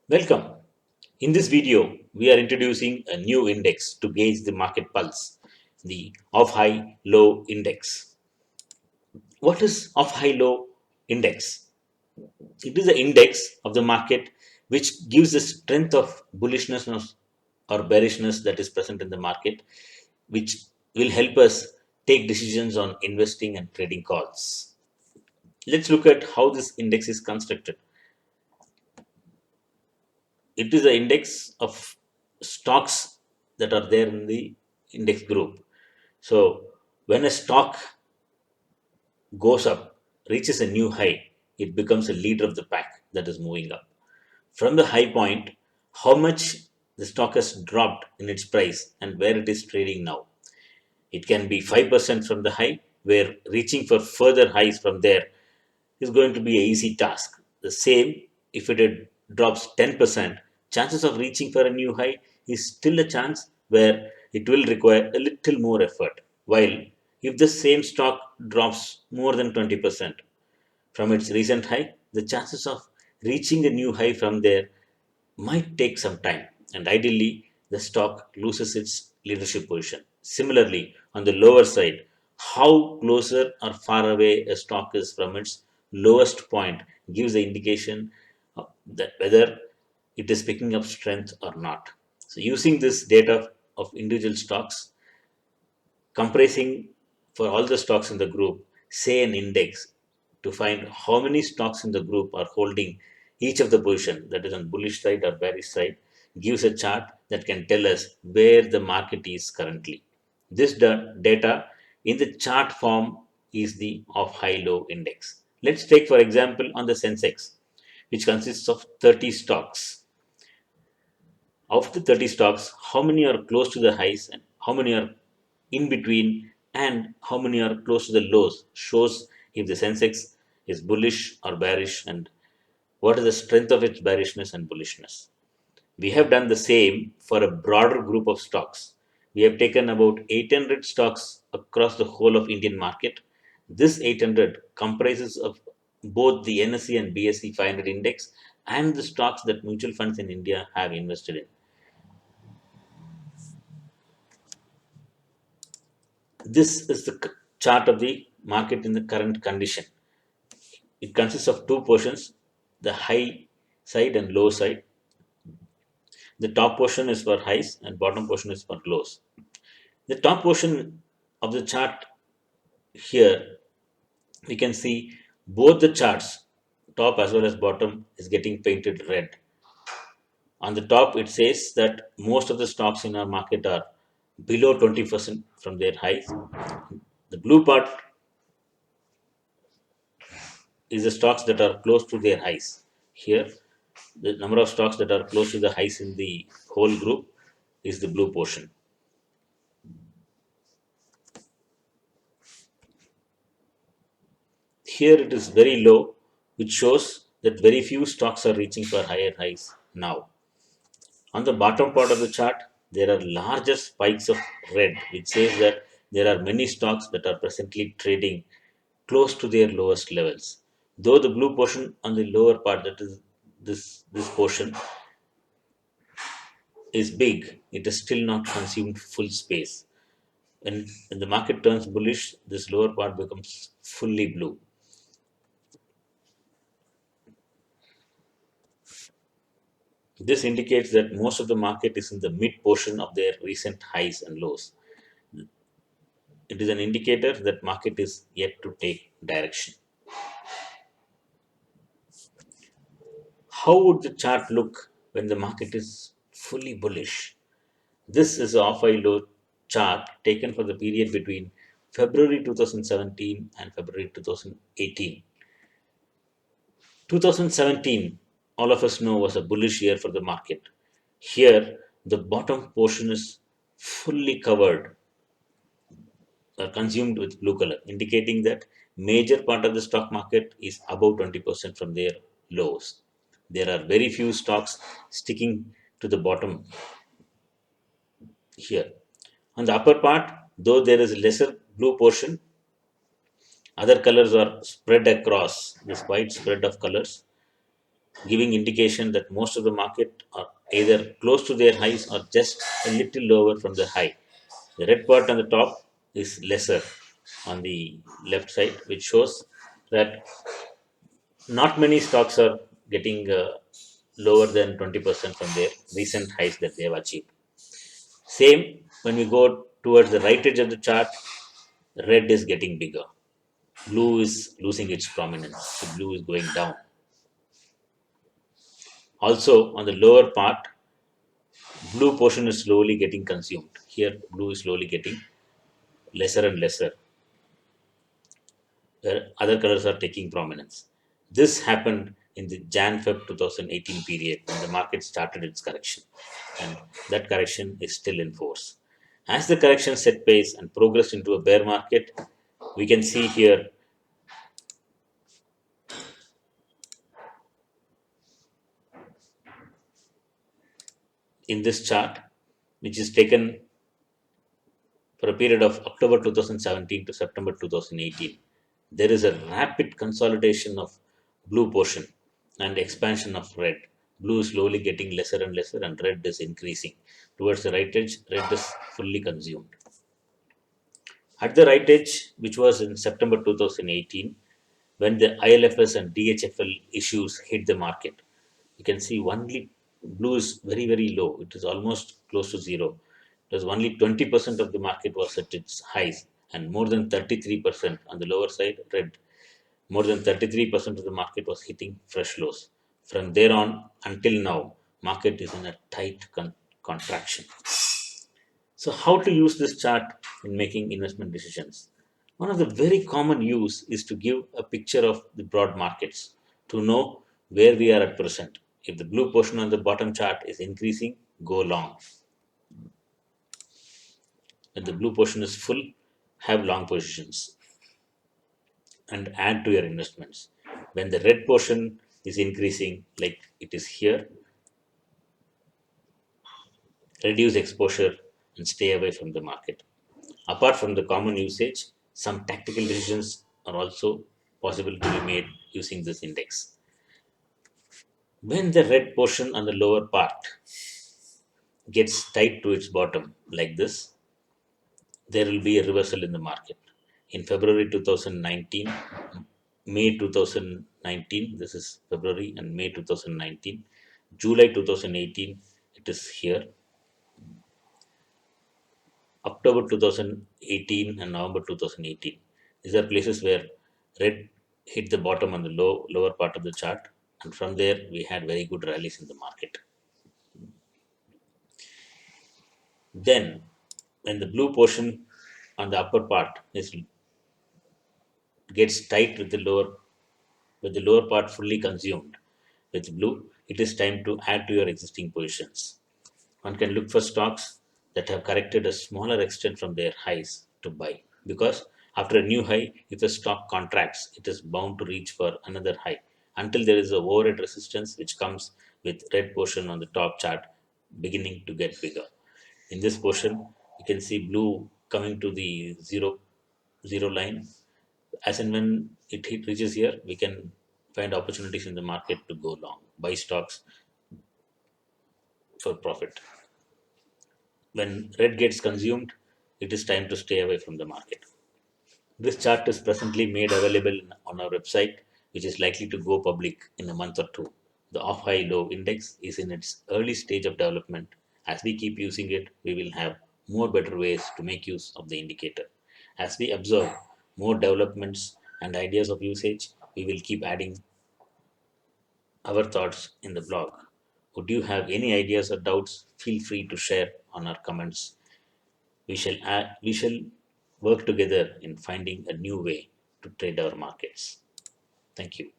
Welcome. In this video, we are introducing a new index to gauge the market pulse, the off high low index. What is off high low index? It is the index of the market which gives the strength of bullishness or bearishness that is present in the market, which will help us take decisions on investing and trading calls. Let's look at how this index is constructed. It is the index of stocks that are there in the index group. So when a stock goes up, reaches a new high, it becomes a leader of the pack that is moving up. From the high point, how much the stock has dropped in its price and where it is trading now. It can be 5% from the high, where reaching for further highs from there is going to be an easy task. The same if it drops 10%, chances of reaching for a new high is still a chance where it will require a little more effort. While if the same stock drops more than 20% from its recent high, the chances of reaching a new high from there might take some time, and ideally, the stock loses its leadership position. Similarly, on the lower side, how closer or far away a stock is from its lowest point gives the indication that whether it is picking up strength or not. So, using this data of individual stocks, compressing for all the stocks in the group, say an index to find how many stocks in the group are holding each of the position, that is on bullish side or bearish side, gives a chart that can tell us where the market is currently. This data in the chart form is the of high low index. Let's take for example on the Sensex, which consists of 30 stocks. Of the 30 stocks, how many are close to the highs and how many are in between and how many are close to the lows shows if the Sensex is bullish or bearish and what is the strength of its bearishness and bullishness. We have done the same for a broader group of stocks. We have taken about 800 stocks across the whole of Indian market. This 800 comprises of both the NSE and BSE 500 index and the stocks that mutual funds in India have invested in. This is the chart of the market in the current condition. It consists of two portions, the high side and low side. The top portion is for highs and bottom portion is for lows. The top portion of the chart here, we can see both the charts, top as well as bottom, is getting painted red. On the top, it says that most of the stocks in our market are below 20% from their highs. The blue part is the stocks that are close to their highs. Here, the number of stocks that are close to the highs in the whole group is the blue portion. Here it is very low, which shows that very few stocks are reaching for higher highs now. On the bottom part of the chart, there are larger spikes of red, which says that there are many stocks that are presently trading close to their lowest levels. Though the blue portion on the lower part, that is this portion, is big, it is still not consumed full space. When the market turns bullish, this lower part becomes fully blue. This indicates that most of the market is in the mid portion of their recent highs and lows. It is an indicator that market is yet to take direction. How would the chart look when the market is fully bullish? This is a off-high low chart taken for the period between February 2017 and February 2018. 2017, all of us know, was a bullish year for the market. Here, the bottom portion is fully covered or consumed with blue color, indicating that major part of the stock market is above 20% from their lows. There are very few stocks sticking to the bottom here. On the upper part, though there is lesser blue portion, other colors are spread across this wide spread of colors. giving indication that most of the market are either close to their highs or just a little lower from the high. The red part on the top is lesser on the left side, which shows that not many stocks are getting lower than 20% from their recent highs that they have achieved. Same when we go towards the right edge of the chart, red is getting bigger. Blue is losing its prominence. So blue is going down. Also, on the lower part, blue portion is slowly getting consumed. Here, blue is slowly getting lesser and lesser, where other colors are taking prominence. This happened in the Jan-Feb 2018 period when the market started its correction, and that correction is still in force. As the correction set pace and progressed into a bear market, we can see here in this chart, which is taken for a period of October 2017 to September 2018, there is a rapid consolidation of blue portion and expansion of red. Blue is slowly getting lesser and lesser, and red is increasing. Towards the right edge, red is fully consumed. At the right edge, which was in September 2018, when the ILFS and DHFL issues hit the market, you can see only blue is very, very low. It is almost close to zero. It was only 20% of the market was at its highs, and more than 33% on the lower side, red. More than 33% of the market was hitting fresh lows. From there on until now, market is in a tight contraction. So, how to use this chart in making investment decisions? One of the very common use is to give a picture of the broad markets to know where we are at present. If the blue portion on the bottom chart is increasing, go long. When the blue portion is full, have long positions and add to your investments. When the red portion is increasing, like it is here, reduce exposure and stay away from the market. Apart from the common usage, some tactical decisions are also possible to be made using this index. When the red portion on the lower part gets tight to its bottom like this, there will be a reversal in the market. In February 2019, May 2019, this is February and May 2019, July 2018, it is here, October 2018 and November 2018. These are places where red hit the bottom on the lower part of the chart, and from there we had very good rallies in the market. Then, when the blue portion on the upper part gets tight with the lower part fully consumed with blue, it is time to add to your existing positions. One can look for stocks that have corrected a smaller extent from their highs to buy, because after a new high, if a stock contracts, it is bound to reach for another high until there is a overhead resistance which comes with red portion on the top chart beginning to get bigger. In this portion, you can see blue coming to the zero line. As and when reaches here, we can find opportunities in the market to go long, buy stocks for profit. When red gets consumed, it is time to stay away from the market. This chart is presently made available on our website, which is likely to go public in a month or two. The off high low index is in its early stage of development. As we keep using it, we will have more better ways to make use of the indicator. As we observe more developments and ideas of usage, we will keep adding our thoughts in the blog. Would you have any ideas or doubts? Feel free to share on our comments. We shall work together in finding a new way to trade our markets. Thank you.